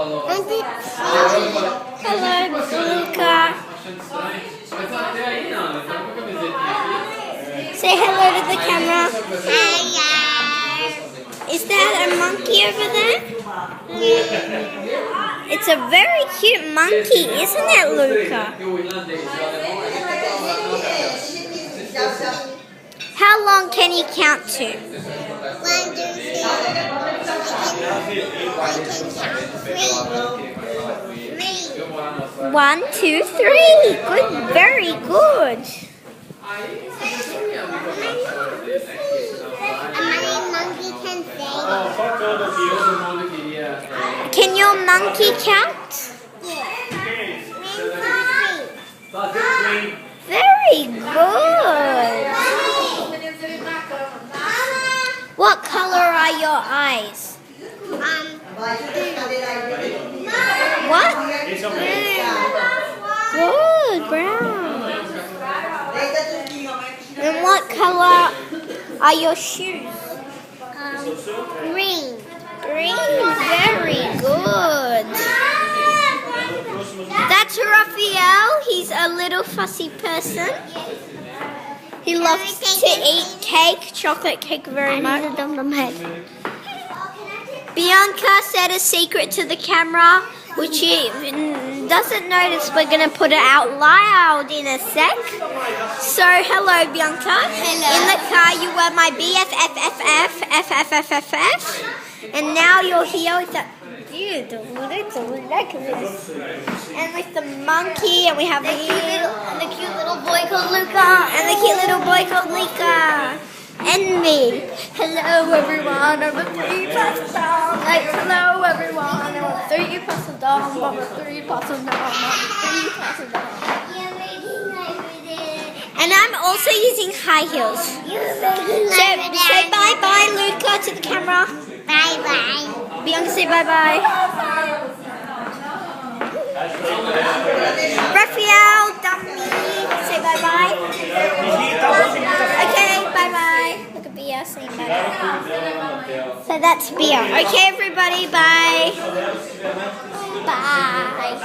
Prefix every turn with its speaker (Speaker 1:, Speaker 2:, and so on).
Speaker 1: Hello, Luca. Say hello to the camera. Is that a monkey over there? It's a very cute monkey, isn't it, Luca? How long can you count to?
Speaker 2: 1, 2, 3. I can count 3.
Speaker 1: 1, 2, 3. Good, very good. Can your monkey count? Very good. What color are your eyes? What? Good, brown. And what color are your shoes?
Speaker 2: Green.
Speaker 1: Green, very good. That's Raphael. He's a little fussy person. He loves to eat cake, chocolate cake very much. Bianca said a secret to the camera, which he doesn't notice. We're going to put it out loud in a sec. So, hello, Bianca.
Speaker 2: Hello.
Speaker 1: In the car, you were my BFFFFFFFF. And now you're here with that beautiful necklace. And with the monkey, and we have the cute little boy called Luca. And the cute little boy called Luca. And me. Hello, everyone. I'm a 3-person dog. Like, hello, everyone. I'm a 3-person dog. I'm a 3-person dog. I'm a 3-person dog. And I'm also using high heels. Say bye-bye, Luca, to the camera.
Speaker 2: Bye-bye.
Speaker 1: Bianca, say bye-bye. Raphael, dummy, say bye-bye. Okay, bye-bye. Look at Bia saying bye-bye. So that's Bia. Okay, everybody, bye. Bye.